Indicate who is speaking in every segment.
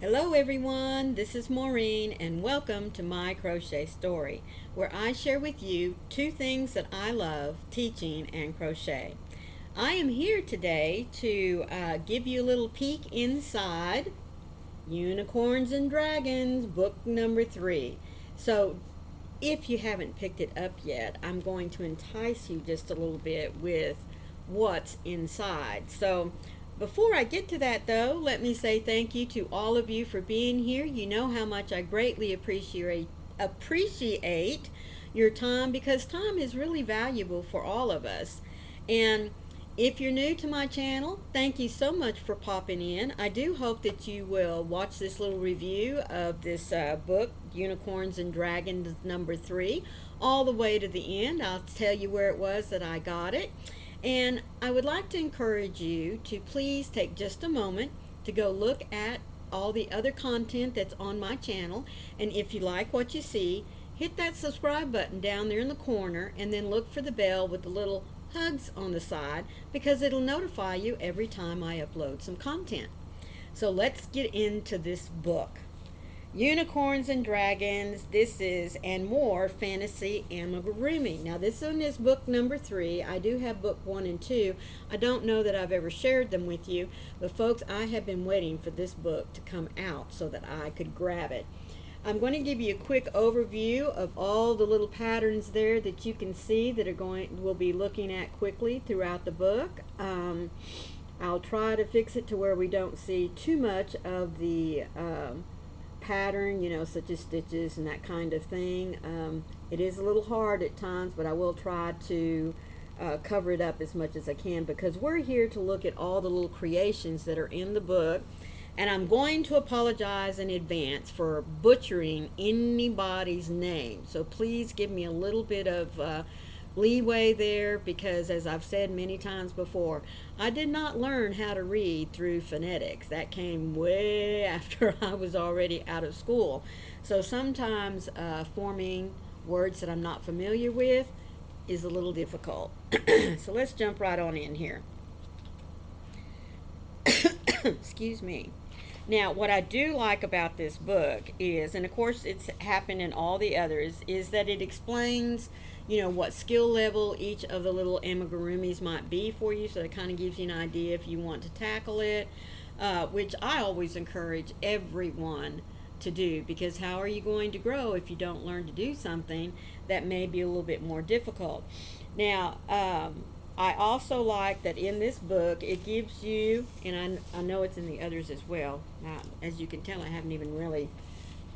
Speaker 1: Hello everyone, this is Maureen and welcome to My Crochet Story, where I share with you two things that I love, teaching and crochet. I am here today to give you a little peek inside Unicorns and Dragons, book number 3. So if you haven't picked it up yet, I'm going to entice you just a little bit with what's inside. So before I get to that though, let me say thank you to all of you for being here. You know how much I greatly appreciate your time because time is really valuable for all of us. And if you're new to my channel, thank you so much for popping in. I do hope that you will watch this little review of this book, Unicorns and Dragons number 3, all the way to the end. I'll tell you where it was that I got it. And I would like to encourage you to please take just a moment to go look at all the other content that's on my channel. And if you like what you see, hit that subscribe button down there in the corner and then look for the bell with the little hugs on the side because it'll notify you every time I upload some content. So let's get into this book. Unicorns and Dragons, this is and more fantasy amigurumi. Now this one is book number 3. I do have book 1 and 2. I don't know that I've ever shared them with you, but folks, I have been waiting for this book to come out so that I could grab it. I'm going to give you a quick overview of all the little patterns there that you can see that we'll be looking at quickly throughout the book. I'll try to fix it to where we don't see too much of the pattern, such as stitches and that kind of thing. It is a little hard at times, but I will try to cover it up as much as I can because we're here to look at all the little creations that are in the book. And I'm going to apologize in advance for butchering anybody's name. So please give me a little bit of leeway there because, as I've said many times before, I did not learn how to read through phonetics. That came way after I was already out of school. So sometimes forming words that I'm not familiar with is a little difficult. So let's jump right on in here. Excuse me. Now, what I do like about this book is, and of course it's happened in all the others, is that it explains, what skill level each of the little amigurumis might be for you. So it kind of gives you an idea if you want to tackle it, which I always encourage everyone to do because how are you going to grow if you don't learn to do something that may be a little bit more difficult? Now, I also like that in this book it gives you, and I know it's in the others as well. Now, as you can tell, I haven't even really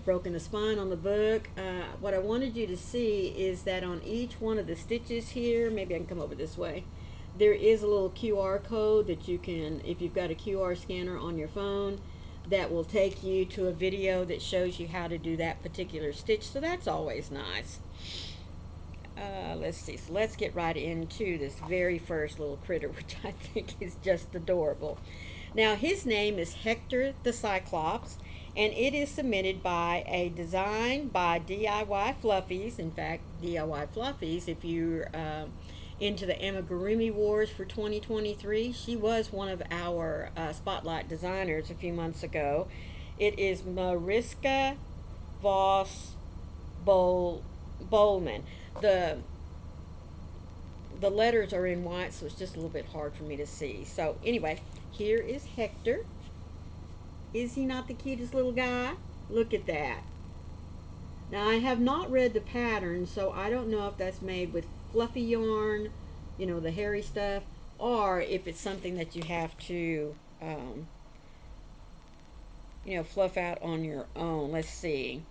Speaker 1: broken the spine on the book. What I wanted you to see is that on each one of the stitches here, maybe I can come over this way, there is a little QR code that you can, if you've got a QR scanner on your phone, that will take you to a video that shows you how to do that particular stitch. So that's always nice. Let's see. So let's get right into this very first little critter, which I think is just adorable. Now, his name is Hector the Cyclops, and it is submitted by a design by DIY Fluffies. In fact, DIY Fluffies, if you're into the amigurumi wars for 2023, she was one of our spotlight designers a few months ago. It is Mariska Voss Bowman. The the letters are in white, so it's just a little bit hard for me to see. So anyway, here is Hector. Is he not the cutest little guy? Look at that. Now I have not read the pattern, so I don't know if that's made with fluffy yarn, the hairy stuff, or if it's something that you have to, fluff out on your own. Let's see.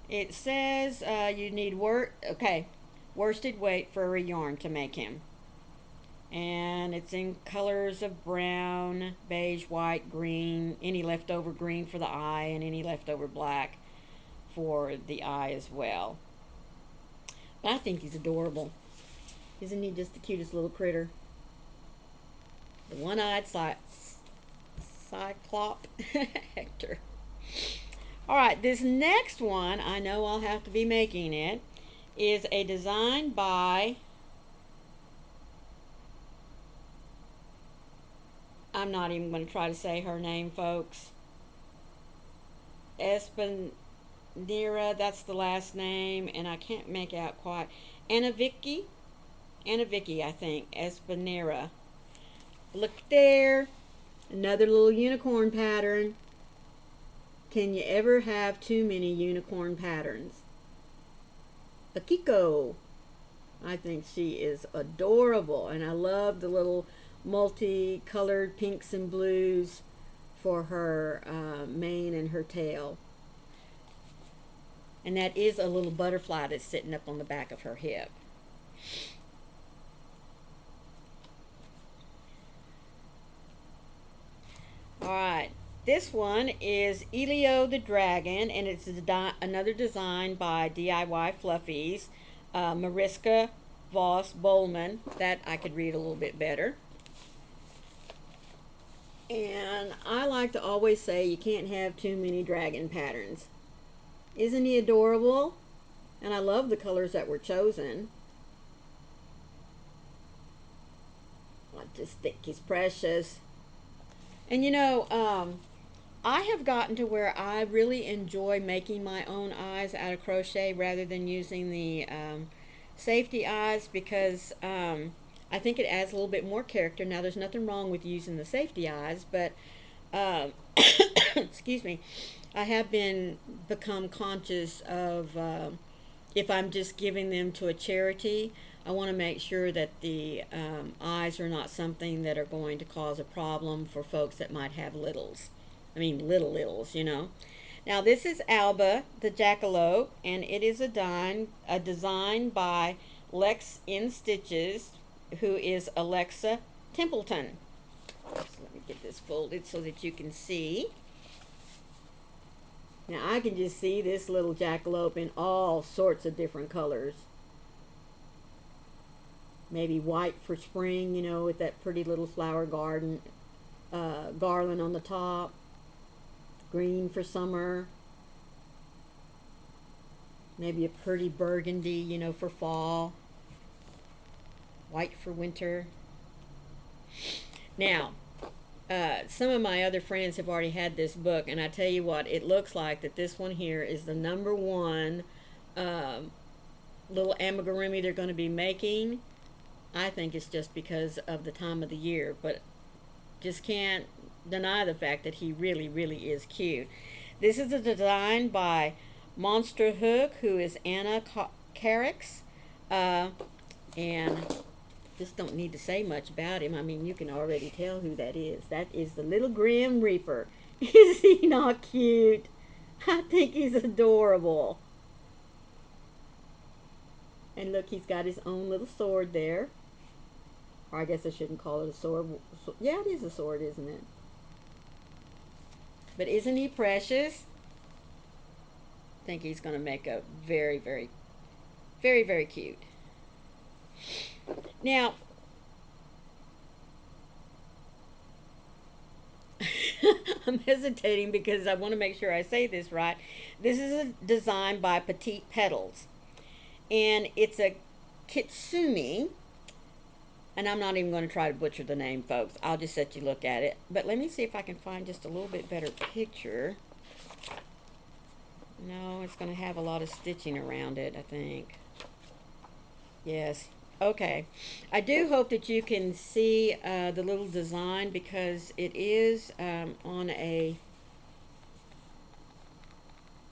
Speaker 1: It says you need worsted weight furry yarn to make him. And it's in colors of brown, beige, white, green, any leftover green for the eye, and any leftover black for the eye as well. But I think he's adorable. Isn't he just the cutest little critter? The one-eyed cyclop Hector. All right, this next one, I know I'll have to be making it, is a design by, I'm not even going to try to say her name, folks. Espanera, that's the last name, and I can't make out quite. Anna Vicky, I think. Espanera. Look there. Another little unicorn pattern. Can you ever have too many unicorn patterns? Akiko. I think she is adorable, and I love the little multicolored pinks and blues for her mane and her tail. And that is a little butterfly that's sitting up on the back of her hip. All right, this one is Elio the Dragon, and it's another design by DIY Fluffies, Mariska Voss Bowman. That I could read a little bit better. And I like to always say you can't have too many dragon patterns. Isn't he adorable? And I love the colors that were chosen. I just think he's precious. And I have gotten to where I really enjoy making my own eyes out of crochet rather than using the safety eyes because I think it adds a little bit more character. Now, there's nothing wrong with using the safety eyes, but um, excuse me, I have become conscious of if I'm just giving them to a charity, I want to make sure that the eyes are not something that are going to cause a problem for folks that might have littles. I mean, littles. Now, this is Alba, the jackalope, and it is a design by Lex in Stitches, who is Alexa Templeton. So let me get this folded so that you can see. Now, I can just see this little jackalope in all sorts of different colors. Maybe white for spring, with that pretty little flower garden garland on the top. Green for summer. Maybe a pretty burgundy, for fall. White for winter. Now, some of my other friends have already had this book, and I tell you what, it looks like that this one here is the number one little amigurumi they're going to be making. I think it's just because of the time of the year, but just can't deny the fact that he really, really is cute. This is a design by Monster Hook, who is Anna Carricks, and just don't need to say much about him. I mean, you can already tell who that is. That is the little Grim Reaper. Is he not cute? I think he's adorable. And look, he's got his own little sword there. Or I guess I shouldn't call it a sword. Yeah, it is a sword, isn't it? But isn't he precious? I think he's going to make a very, very, very, very cute. Now, I'm hesitating because I want to make sure I say this right. This is a design by Petite Petals, and it's a kitsumi. And I'm not even going to try to butcher the name, folks. I'll just let you look at it. But let me see if I can find just a little bit better picture. No, it's going to have a lot of stitching around it, I think. Yes. Okay. I do hope that you can see the little design because it is on a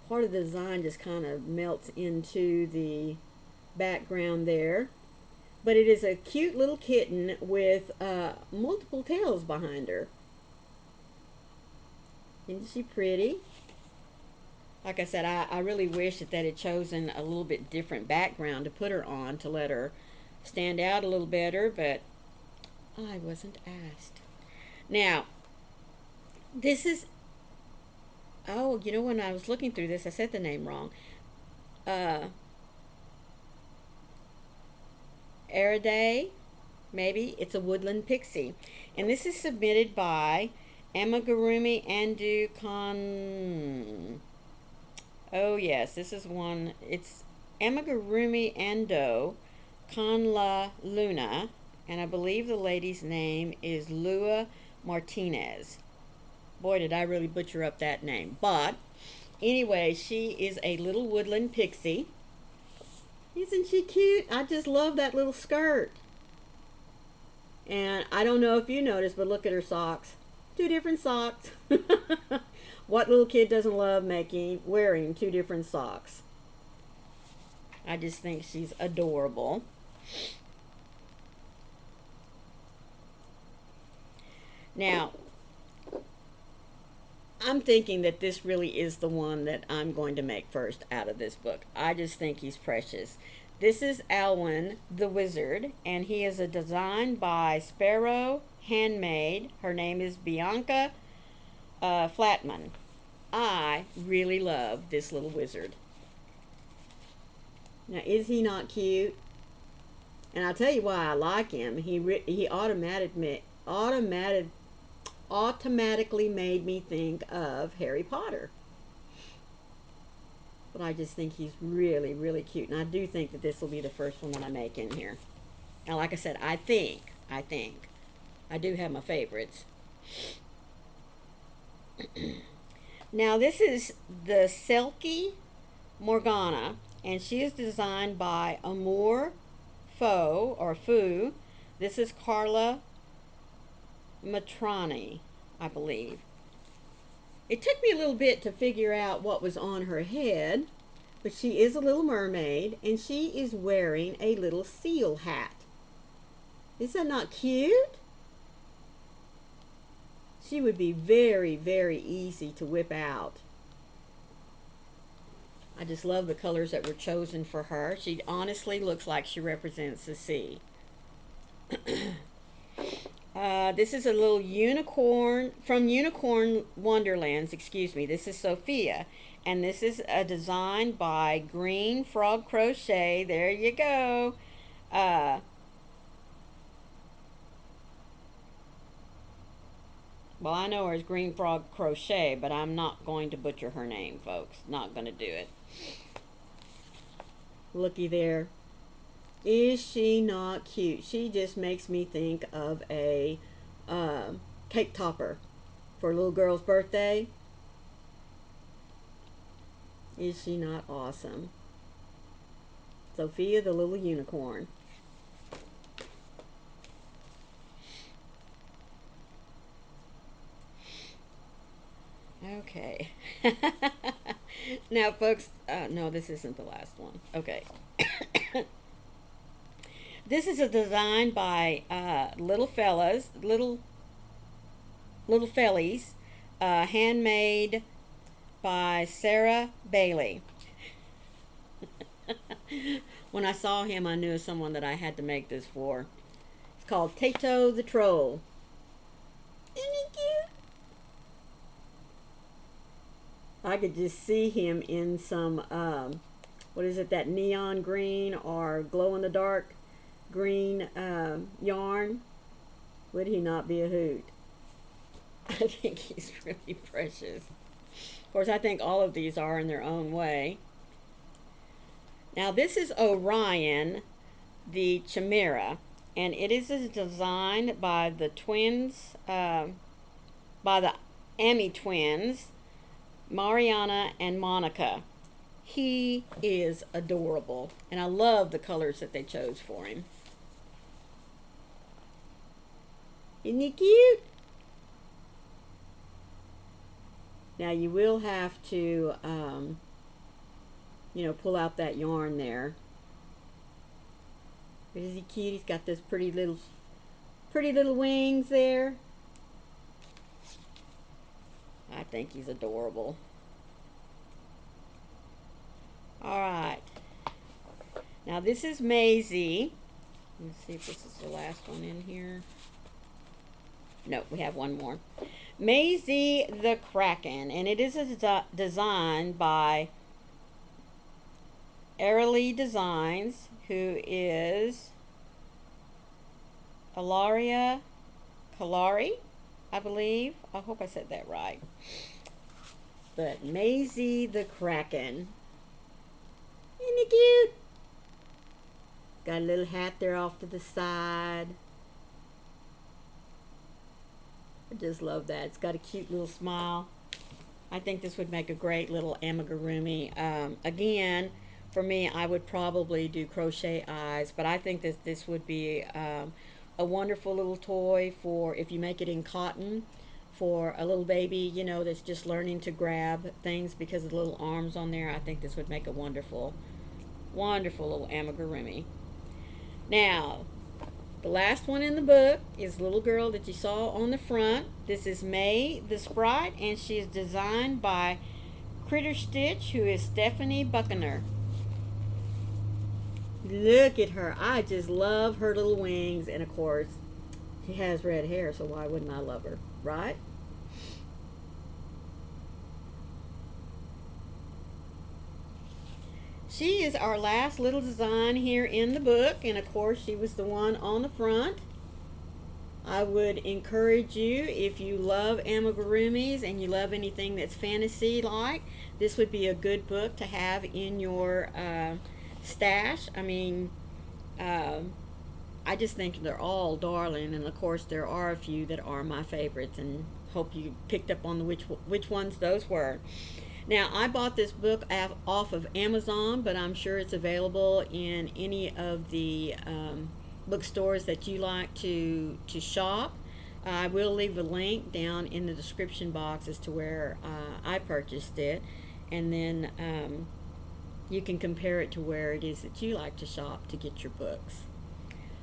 Speaker 1: part of the design just kind of melts into the background there. But it is a cute little kitten with multiple tails behind her. Isn't she pretty? Like I said, I really wish that had chosen a little bit different background to put her on to let her stand out a little better, but I wasn't asked. Now, this is, oh, when I was looking through this, I said the name wrong. Uh, Aridae, maybe. It's a woodland pixie. And this is submitted by Amigurumi Andu Kon. Oh, yes, this is one. It's Amigurumi Ando Conla Luna, and I believe the lady's name is Lua Martinez. Boy, did I really butcher up that name. But Anyway, she is a little woodland pixie. Isn't she cute? I just love that little skirt. And I don't know if you noticed, but look at her socks. Two different socks. What little kid doesn't love wearing two different socks? I just think she's adorable. Now, I'm thinking that this really is the one that I'm going to make first out of this book. I just think he's precious. This is Alwyn the Wizard, and he is a design by Sparrow Handmade. Her name is Bianca Flatman. I really love this little wizard. Now, is he not cute? And I'll tell you why I like him. He automatically made me think of Harry Potter. But I just think he's really, really cute. And I do think that this will be the first one that I make in here. Now, like I said, I think. I do have my favorites. Now, this is the Selkie Morgana. And she is designed by Amour Faux. This is Carla Matrani, I believe. It took me a little bit to figure out what was on her head, but she is a little mermaid and she is wearing a little seal hat. Is that not cute? She would be very, very easy to whip out. I just love the colors that were chosen for her. She honestly looks like she represents the sea. This is a little unicorn from Unicorn Wonderlands. Excuse me. This is Sophia, and this is a design by Green Frog Crochet. There you go. Uh, well, I know her as Green Frog Crochet, but I'm not going to butcher her name, folks. Not going to do it. Looky there. Is she not cute? She just makes me think of a cake topper for a little girl's birthday. Is she not awesome? Sophia the little unicorn. Okay. Now, folks, no, this isn't the last one. Okay. This is a design by little fellies, handmade by Sarah Bailey. When I saw him, I knew someone that I had to make this for. It's called Tato the Troll. Isn't he cute? I could just see him in some, what is it, that neon green or glow in the dark green yarn. Would he not be a hoot? I think he's really precious. Of course, I think all of these are in their own way. Now, this is Orion the Chimera, and it is designed by the twins, by the Amy twins, Mariana and Monica. He is adorable, and I love the colors that they chose for him. Isn't he cute? Now you will have to, pull out that yarn there. But is he cute? He's got those pretty little wings there. I think he's adorable. All right. Now this is Maisie. Let's see if this is the last one in here. No, we have one more. Maisie the Kraken, and it is a design by Airly Designs, who is Ilaria Kalari, I believe. I hope I said that right. But Maisie the Kraken. Isn't he cute? Got a little hat there off to the side. I just love that. It's got a cute little smile. I think this would make a great little amigurumi. Again, for me, I would probably do crochet eyes, but I think that this would be a wonderful little toy for if you make it in cotton for a little baby, you know, that's just learning to grab things because of the little arms on there. I think this would make a wonderful, wonderful little amigurumi. Now, the last one in the book is the little girl that you saw on the front. This is May the Sprite, and she is designed by Critter Stitch, who is Stephanie Buckner. Look at her. I just love her little wings, and of course, she has red hair, so why wouldn't I love her, right? She is our last little design here in the book, and of course, she was the one on the front. I would encourage you, if you love amigurumis and you love anything that's fantasy like, this would be a good book to have in your stash. I mean, um, I just think they're all darling, and of course, there are a few that are my favorites, and hope you picked up on which ones those were. Now, I bought this book off of Amazon, but I'm sure it's available in any of the bookstores that you like to shop. I will leave a link down in the description box as to where I purchased it, and then you can compare it to where it is that you like to shop to get your books.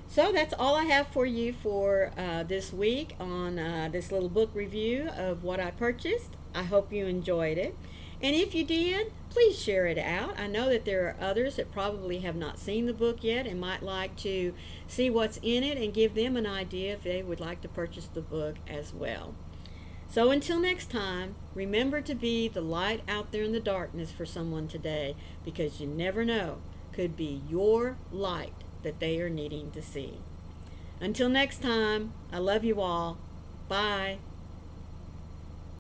Speaker 1: So that's all I have for you for this week on this little book review of what I purchased. I hope you enjoyed it. And if you did, please share it out. I know that there are others that probably have not seen the book yet and might like to see what's in it and give them an idea if they would like to purchase the book as well. So until next time, remember to be the light out there in the darkness for someone today, because you never know, could be your light that they are needing to see. Until next time, I love you all. Bye.